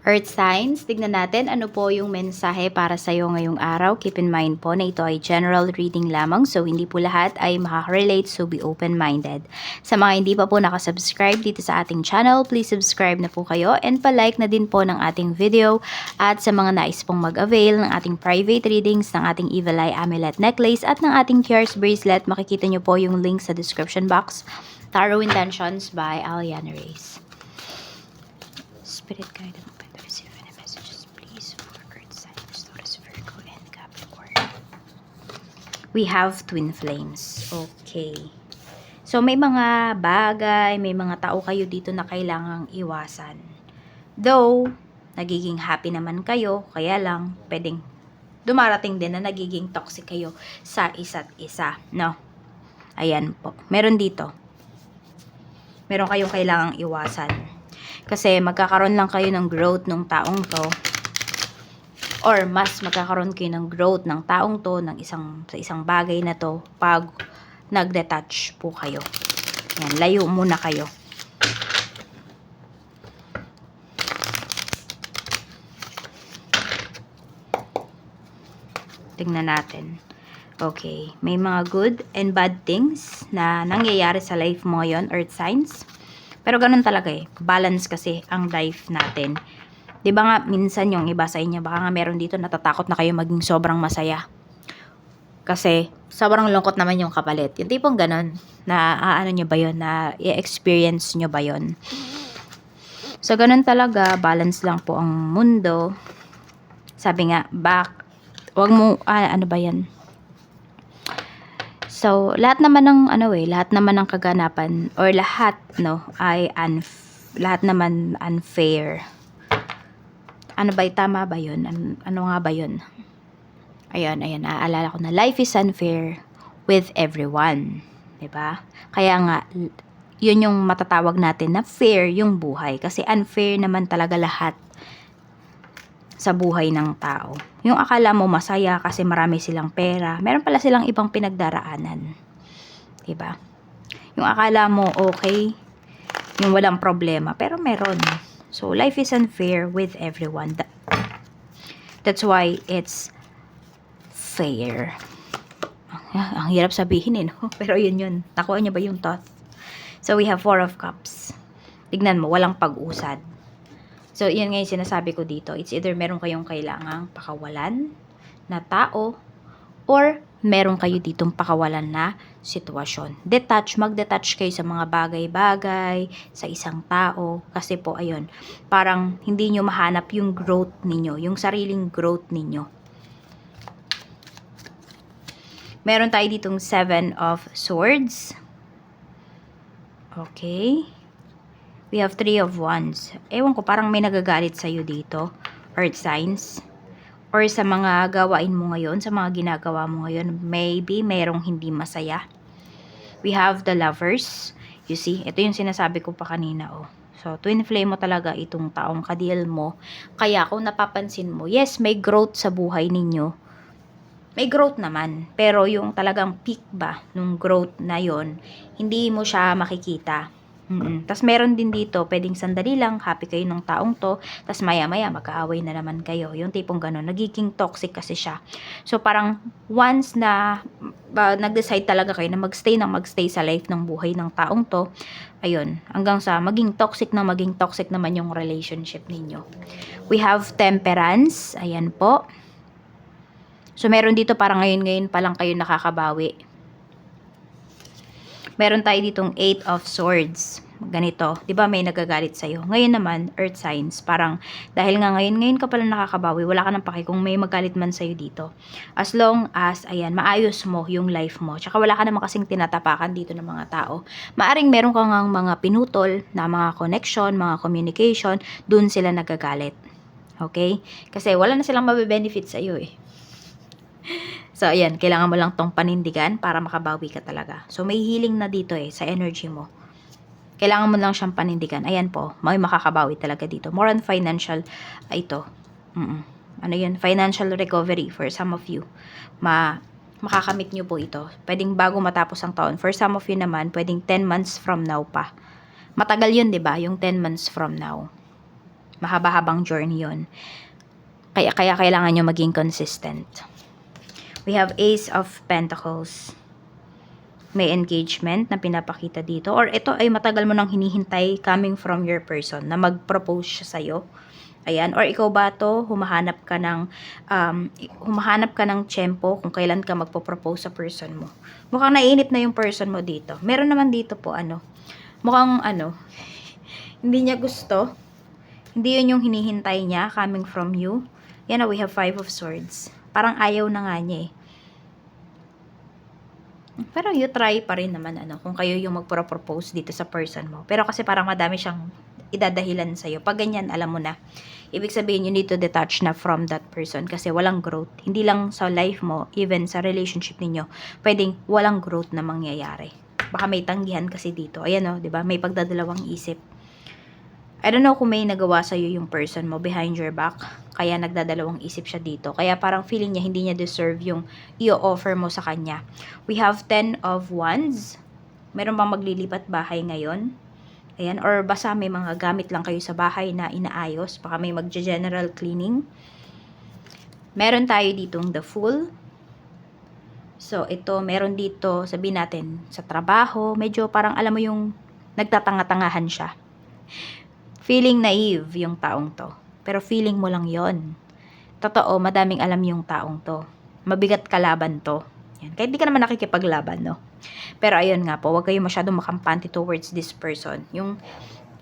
Earth signs, tignan natin ano po yung mensahe para sa iyo ngayong araw. Keep in mind po na ito ay general reading lamang, so hindi po lahat ay makaka-relate, so be open-minded. Sa mga hindi pa po nakasubscribe dito sa ating channel, please subscribe na po kayo and pa-like na din po ng ating video. At sa mga nais pong mag-avail ng ating private readings, ng ating Evil Eye Amulet Necklace at ng ating Tears Bracelet, makikita nyo po yung link sa description box. Tarot Intentions by Aliana Reyes. Spirit guide and open to receive any messages, please, for Earth signs, Taurus, Virgo, and Capricorn. We have twin flames. Okay. So, may mga bagay, may mga tao kayo dito na kailangang iwasan. Though, nagiging happy naman kayo, kaya lang, pwedeng dumarating din na nagiging toxic kayo sa isa't isa. No? Ayan po. Meron dito. Meron kayong kailangang iwasan. Kasi magkakaroon lang kayo ng growth ng taong to, or mas magkakaroon kayo ng growth ng taong to sa isang bagay na to pag nag-detach po kayo. Yan, layo muna kayo. Tingnan natin. Okay, may mga good and bad things na nangyayari sa life mo ngayon, Earth signs. Pero ganun talaga eh. Balance kasi ang life natin. 'Di ba nga minsan yung iba sa inyo, baka nga meron dito natatakot na kayo maging sobrang masaya. Kasi sobrang lungkot naman yung kapalit. Yung tipong ganun na ano nyo ba yun, na i-experience nyo ba yun. So ganun talaga, balance lang po ang mundo. Sabi nga, wag mo, ano ba yan? So, lahat naman ng kaganapan or lahat ay lahat naman unfair. Ano ba, tama ba 'yun? Ano nga ba 'yun? Ayun, naaalala ko na life is unfair with everyone, 'di ba? Kaya nga 'yun yung matatawag natin na fair yung buhay, kasi unfair naman talaga lahat sa buhay ng tao. Yung akala mo masaya kasi marami silang pera, meron pala silang ibang pinagdaraanan. 'Di ba? Yung akala mo okay, yung walang problema, pero meron. So life is unfair with everyone. That's why it's fair. Ang hirap sabihin eh, no? Pero yun. Nakuha niyo ba yung thought? So we have 4 of Cups. Tignan mo, walang pag-usad. So, yun nga yung sinasabi ko dito. It's either meron kayong kailangang pakawalan na tao, or meron kayo ditong pakawalan na sitwasyon. Mag-detach kayo sa mga bagay-bagay, sa isang tao. Kasi po, ayun, parang hindi nyo mahanap yung growth ninyo, yung sariling growth ninyo. Meron tayo ditong 7 of Swords. Okay. We have 3 of Wands. Ewan ko, parang may nagagalit sa'yo dito, Earth signs. Or sa mga gawain mo ngayon, sa mga ginagawa mo ngayon, maybe mayroong hindi masaya. We have the Lovers. You see, ito yung sinasabi ko pa kanina, oh. So, twin flame mo talaga itong taong ka-deal mo. Kaya kung napapansin mo, yes, may growth sa buhay ninyo. May growth naman. Pero yung talagang peak ba, nung growth na yon, hindi mo siya makikita. Tapos meron din dito, pwedeng sandali lang, happy kayo ng taong to, tapos maya-maya magkaaway na naman kayo. Yung tipong gano'n, nagiging toxic kasi siya. So parang once na nag-decide talaga kayo na magstay sa life ng buhay ng taong to, ayun, hanggang sa maging toxic naman yung relationship ninyo. We have Temperance, ayan po. So meron dito parang ngayon pa lang kayo nakakabawi. Meron tayo ditong 8 of Swords. Ganito, 'di ba may nagagalit sa iyo. Ngayon naman, Earth signs, parang dahil nga ngayon ka pala nakakabawi, wala ka nang paki kung may magalit man sa iyo dito. As long as ayan, maayos mo yung life mo. Tsaka wala ka naman kasing tinatapakan dito ng mga tao. Maaring meron kang mga pinutol na mga connection, mga communication, dun sila nagagalit. Okay? Kasi wala na silang mabe-benefit sa iyo eh. So, ayan, kailangan mo lang tong panindigan para makabawi ka talaga. So, may healing na dito eh, sa energy mo. Kailangan mo lang siyang panindigan. Ayan po, may makakabawi talaga dito. More on financial, ito. Ano yun? Financial recovery for some of you. Makakamit nyo po ito. Pwedeng bago matapos ang taon. For some of you naman, pwedeng 10 months from now pa. Matagal yun, 'di ba? Yung 10 months from now. Mahaba-habang journey yon. Kaya kailangan nyo maging consistent. We have Ace of Pentacles. May engagement na pinapakita dito. Or ito ay matagal mo nang hinihintay coming from your person na mag-propose siya sa'yo. Ayan. Or ikaw ba to, humahanap ka ng tiyempo kung kailan ka magpo-propose sa person mo. Mukhang naiinip na yung person mo dito. Meron naman dito po, mukhang, hindi niya gusto. Hindi yun yung hinihintay niya coming from you. Yan na, we have 5 of Swords. Parang ayaw na nga niya eh. Pero you try pa rin naman, kung kayo yung magpro-propose dito sa person mo. Pero kasi parang madami siyang idadahilan sa'yo. Pag ganyan, alam mo na. Ibig sabihin, you need to detach na from that person kasi walang growth. Hindi lang sa life mo, even sa relationship ninyo, pwedeng walang growth na mangyayari. Baka may tanggihan kasi dito. Ayan o, diba? May pagdadalawang isip. I don't know kung may nagawa sa'yo yung person mo behind your back. Kaya nagdadalawang isip siya dito. Kaya parang feeling niya hindi niya deserve yung i-offer mo sa kanya. We have 10 of Wands. Meron bang maglilipat bahay ngayon? Ayan. Or basta may mga gamit lang kayo sa bahay na inaayos. Baka may magja-general cleaning. Meron tayo ditong the Fool. So, ito, meron dito, sabihin natin, sa trabaho. Medyo parang alam mo yung nagtatanga-tangahan siya. Feeling naive yung taong to. Pero feeling mo lang yon. Totoo, madaming alam yung taong to. Mabigat kalaban to. Yan. Kahit di ka naman nakikipaglaban, no? Pero ayun nga po, huwag kayo masyadong makampante towards this person. Yung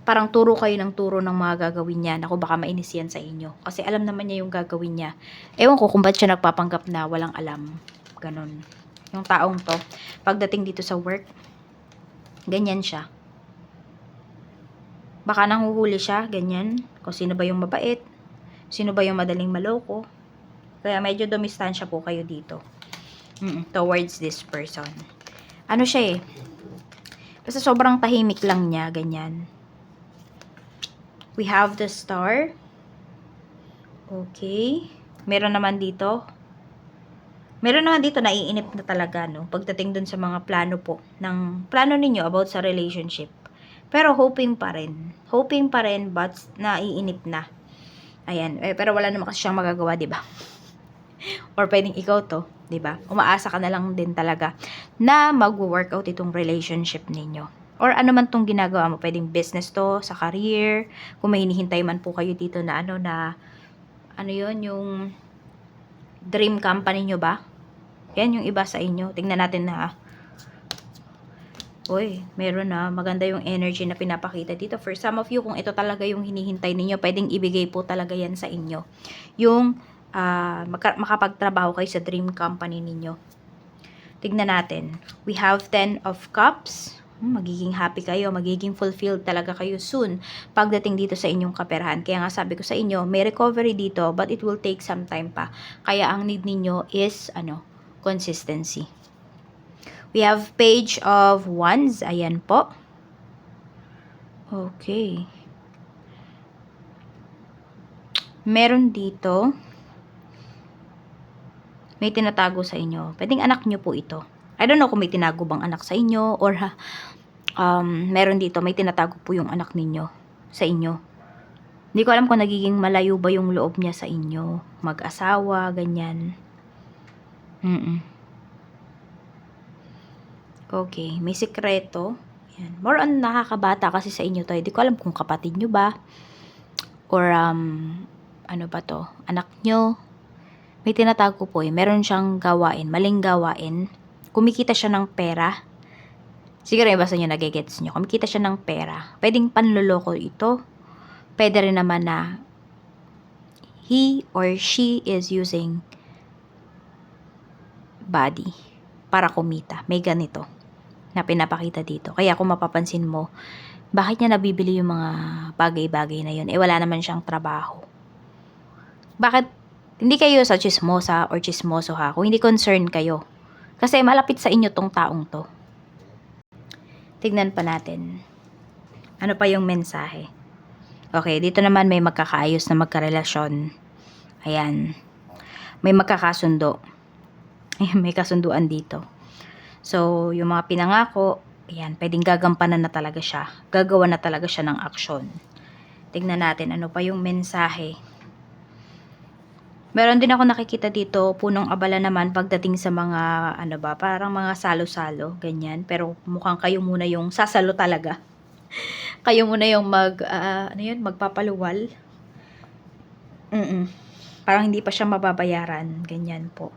parang turo kayo ng turo ng mga gagawin niya. Naku, baka mainis yan sa inyo. Kasi alam naman niya yung gagawin niya. Ewan ko kung ba't siya nagpapanggap na walang alam. Ganon. Yung taong to, pagdating dito sa work, ganyan siya. Baka nanghuhuli siya, ganyan. Kung sino ba yung mabait, sino ba yung madaling maloko. Kaya medyo dumistansya po kayo dito. Towards this person. Ano siya eh. Basta sobrang tahimik lang niya, ganyan. We have the Star. Okay. Meron naman dito naiinip na talaga, no? Pagdating dun sa mga plano po, ng plano ninyo about sa relationship. Pero hoping pa rin. Hoping pa rin, but naiinip na. Ayan. Pero wala naman kasi siyang magagawa, diba? Or pwedeng ikaw to, diba? Umaasa ka na lang din talaga na mag-workout itong relationship ninyo. Or ano man tong ginagawa mo. Pwedeng business to, sa career. Kung may hinihintay man po kayo dito na yung dream company nyo ba? Yan yung iba sa inyo. Tingnan natin na uy, meron na. Maganda yung energy na pinapakita dito. For some of you, kung ito talaga yung hinihintay ninyo, pwedeng ibigay po talaga yan sa inyo. Yung makapagtrabaho kayo sa dream company ninyo. Tignan natin. We have 10 of Cups. Magiging happy kayo. Magiging fulfilled talaga kayo soon pagdating dito sa inyong kaperahan. Kaya nga sabi ko sa inyo, may recovery dito, but it will take some time pa. Kaya ang need ninyo is, consistency. We have Page of Wands. Ayan po. Okay. Meron dito. May tinatago sa inyo. Pwedeng anak nyo po ito. I don't know kung may tinago bang anak sa inyo or meron dito, may tinatago po yung anak ninyo sa inyo. Hindi ko alam kung nagiging malayo ba yung loob niya sa inyo. Mag-asawa, ganyan. Okay, may sikreto. Yan. More on nakakabata kasi sa inyo to. Hindi ko alam kung kapatid nyo ba. Or, ano ba to? Anak nyo. May tinatago po eh. Meron siyang gawain. Maling gawain. Kumikita siya ng pera. Siguro yung basta nyo nagigets nyo. Kumikita siya ng pera. Pwedeng panloloko ito. Pwede rin naman na he or she is using body para kumita. May ganito na pinapakita dito. Kaya kung mapapansin mo, bakit niya nabibili yung mga bagay-bagay na yun? Wala naman siyang trabaho. Bakit hindi kayo sa chismosa or chismoso ha? Kung hindi concerned kayo. Kasi malapit sa inyo tong taong to. Tignan pa natin. Ano pa yung mensahe? Okay, dito naman may magkakaayos na magkarelasyon. Ayan. May magkakasundo. Ayan, may kasunduan dito. So, yung mga pinangako, ayan, pwedeng gagampanan na talaga siya. Gagawa na talaga siya ng aksyon. Tignan natin ano pa yung mensahe. Meron din ako nakikita dito, punong abala naman pagdating sa mga, ano ba, parang mga salo-salo, ganyan. Pero mukhang kayo muna yung sasalo talaga. Kayo muna yung magpapaluwal. Parang hindi pa siya mababayaran, ganyan po.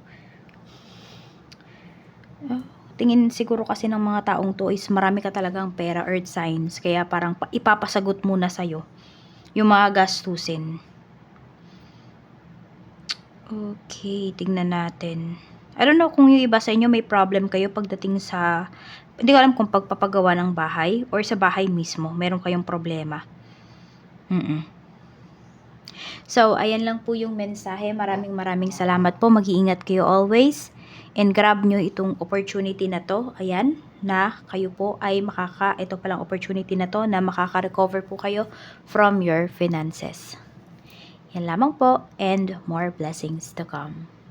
Tingin siguro kasi ng mga taong to is marami ka talagang pera, earth signs. Kaya parang ipapasagot muna sa'yo yung mga gastusin. Okay, tingnan natin. I don't know kung yung iba sa inyo may problem kayo pagdating sa, hindi ko alam kung pagpapagawa ng bahay or sa bahay mismo, meron kayong problema. So, ayan lang po yung mensahe. Maraming salamat po. Mag-iingat kayo always. And grab nyo itong opportunity na to. Ayan, na kayo po ay ito palang opportunity na to na makaka-recover po kayo from your finances. Yan lamang po and more blessings to come.